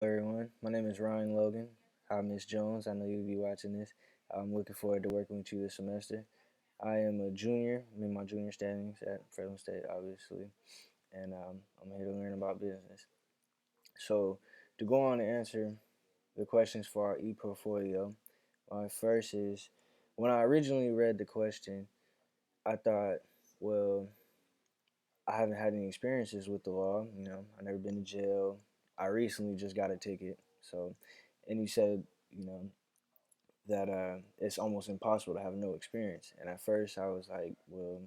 Everyone. My name is Ryan Logan. Hi, Miss Jones. I know you'll be watching this. I'm looking forward to working with you this semester. I am a junior. I'm in my junior standings at Fresno State, obviously, and I'm here to learn about business. So, to go on and answer the questions for our ePortfolio, my first is when I originally read the question, I thought, well, I haven't had any experiences with the law. I've never been to jail. I recently just got a ticket. So, and you said, you know, that it's almost impossible to have no experience. And at first, I was like, well,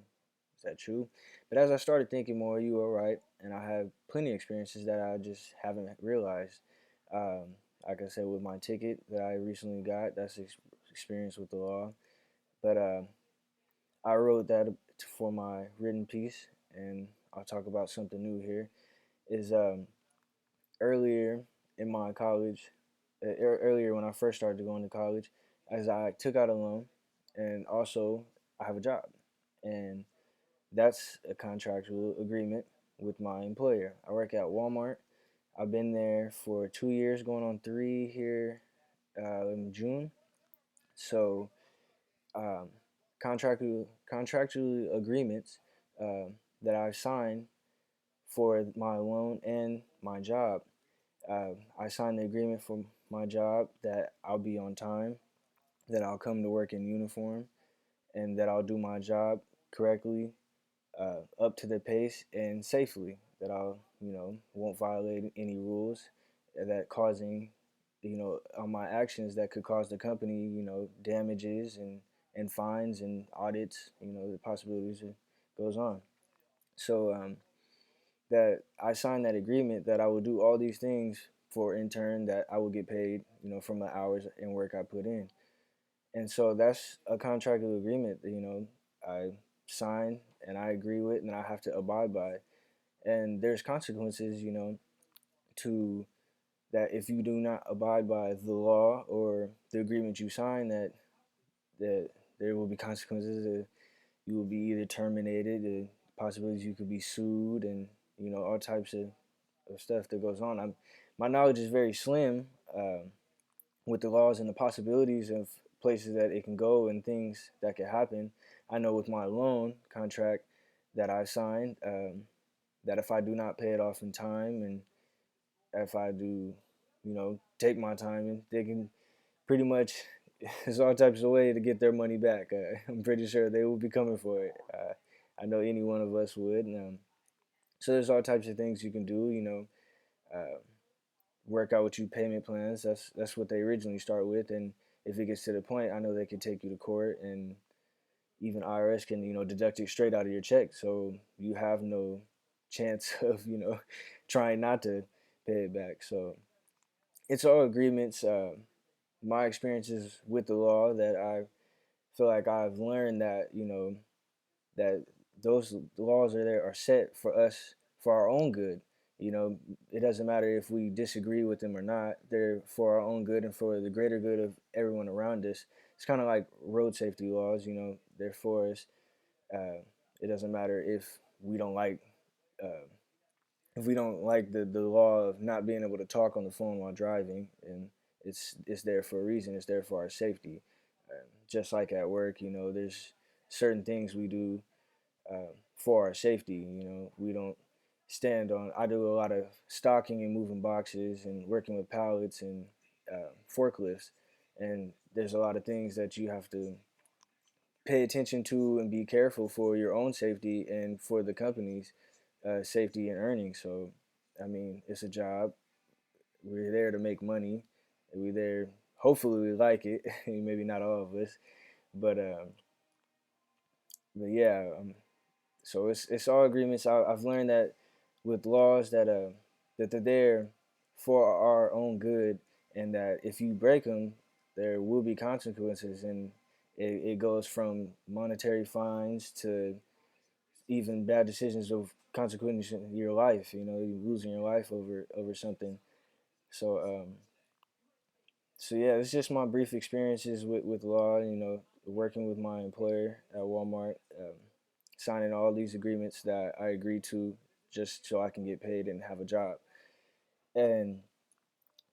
is that true? But as I started thinking more, you were right, and I have plenty of experiences that I just haven't realized. Um, like I said, with my ticket that I recently got, that's experience with the law. But I wrote that for my written piece, and I'll talk about something new here. Is earlier in my college, earlier when I first started going to college, as I took out a loan, and also I have a job, and that's a contractual agreement with my employer. I work at Walmart. I've been there for 2 years, going on three here in June. So um, contractual agreements that I signed for my loan and my job. I signed the agreement for my job that I'll be on time, that I'll come to work in uniform, and that I'll do my job correctly, up to the pace and safely. That I'll, won't violate any rules that causing, on my actions that could cause the company, damages and fines and audits. The possibilities that goes on. So that I signed that agreement that I would do all these things for in turn that I would get paid, from the hours and work I put in. And so that's a contractual agreement that, I sign and I agree with and I have to abide by. And there's consequences, to that if you do not abide by the law or the agreement you sign that there will be consequences. You will be either terminated, the possibilities you could be sued, and all types of stuff that goes on. My knowledge is very slim with the laws and the possibilities of places that it can go and things that could happen. I know with my loan contract that I signed, that if I do not pay it off in time, and if I do, take my time, and they can pretty much there's all types of way to get their money back. I'm pretty sure they will be coming for it. I know any one of us would. So there's all types of things you can do. Uh, work out with you payment plans. That's what they originally start with, and if it gets to the point, I know they can take you to court, and even IRS can deduct it straight out of your check, so you have no chance of trying not to pay it back. So it's all agreements. My experiences with the law that I feel like I've learned that that those laws are set for us for our own good. It doesn't matter if we disagree with them or not. They're for our own good and for the greater good of everyone around us. It's kind of like road safety laws. They're for us. It doesn't matter we don't like uh, if we don't like the law of not being able to talk on the phone while driving, and it's there for a reason. It's there for our safety. Just like at work, there's certain things we do for our safety. We don't stand on. I do a lot of stocking and moving boxes and working with pallets and forklifts, and there's a lot of things that you have to pay attention to and be careful for your own safety and for the company's safety and earnings. So, I mean, it's a job. We're there to make money. We're there. Hopefully, we like it. Maybe not all of us, but yeah. So it's all agreements. I've learned that with laws that they're there for our own good, and that if you break them, there will be consequences, and it goes from monetary fines to even bad decisions of consequences in your life. You losing your life over something. So so yeah, it's just my brief experiences with law. Working with my employer at Walmart, signing all these agreements that I agree to just so I can get paid and have a job. And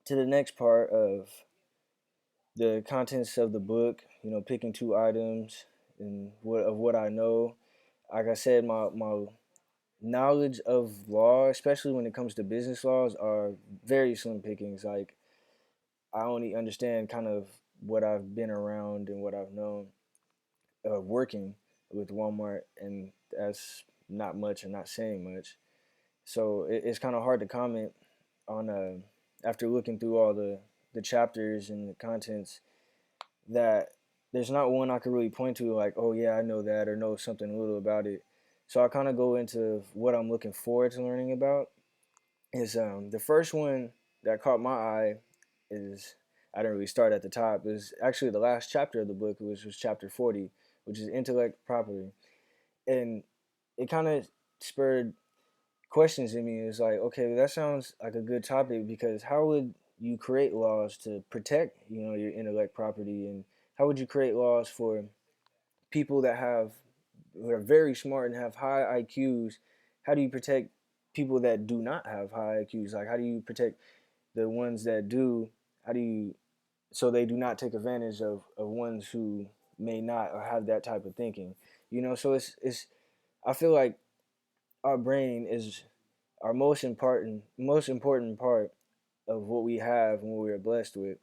to the next part of the contents of the book. Picking two items and what I know. Like I said, my knowledge of law, especially when it comes to business laws, are very slim pickings. Like I only understand kind of what I've been around and what I've known working with Walmart, and that's not much and not saying much. So it's kind of hard to comment on after looking through all the chapters and the contents that there's not one I could really point to like, oh yeah, I know that or know something a little about it. So I kind of go into what I'm looking forward to learning about. Is the first one that caught my eye is I didn't really start at the top. It was actually the last chapter of the book, which was chapter 40, which is intellect property, and it kind of spurred questions in me. It's like, okay, that sounds like a good topic because how would you create laws to protect, your intellect property, and how would you create laws for people that have who are very smart and have high IQs? How do you protect people that do not have high IQs? Like, how do you protect the ones that do? How do you so they do not take advantage of ones who may not or have that type of thinking? So it's I feel like our brain is our most important part of what we have and what we are blessed with.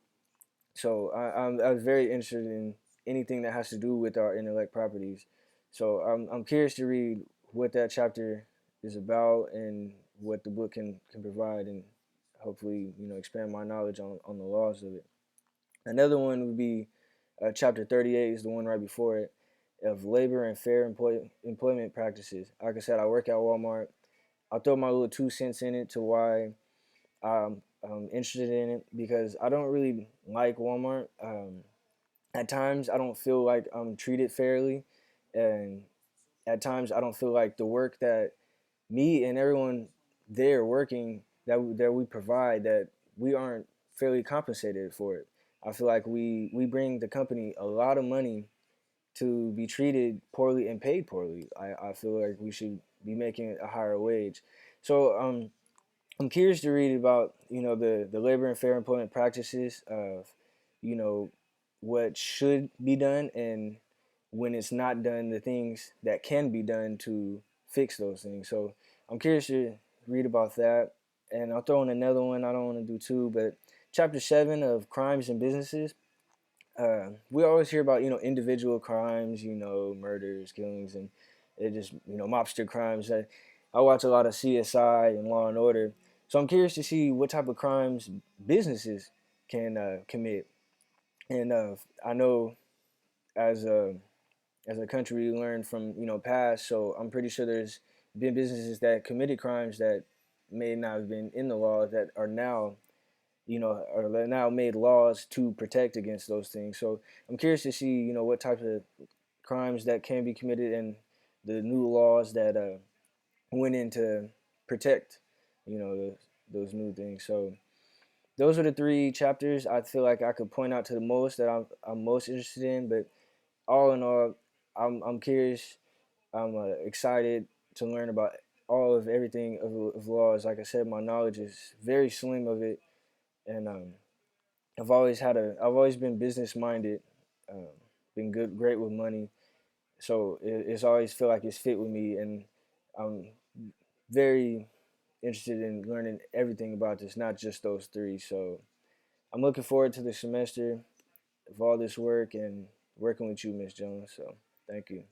So I was very interested in anything that has to do with our intellect properties. So I'm curious to read what that chapter is about and what the book can provide, and hopefully expand my knowledge on the laws of it. Another one would be chapter 38 is the one right before it, of labor and fair employment practices. Like I said, I work at Walmart. I'll throw my little 2 cents in it to why I'm interested in it, because I don't really like Walmart. At times, I don't feel like I'm treated fairly, and at times, I don't feel like the work that me and everyone there working that we provide, that we aren't fairly compensated for it. I feel like we bring the company a lot of money to be treated poorly and paid poorly. I feel like we should be making a higher wage. So I'm curious to read about the labor and fair employment practices of you know what should be done, and when it's not done, the things that can be done to fix those things. So I'm curious to read about that, and I'll throw in another one. I don't want to do two, but chapter 7 of crimes and businesses. We always hear about individual crimes, murders, killings, and it just mobster crimes. I watch a lot of CSI and Law and Order, so I'm curious to see what type of crimes businesses can commit. And I know as a country we learn from past, so I'm pretty sure there's been businesses that committed crimes that may not have been in the law that are now are now made laws to protect against those things. So I'm curious to see, what types of crimes that can be committed and the new laws that went in to protect, those new things. So those are the three chapters I feel like I could point out to the most that I'm most interested in. But all in all, I'm curious. I'm excited to learn about all of everything of laws. Like I said, my knowledge is very slim of it, and I've always been business minded, um, been great with money. So it's always feel like it's fit with me, and I'm very interested in learning everything about this, not just those three. So I'm looking forward to the semester of all this work and working with you, Miss Jones. So thank you.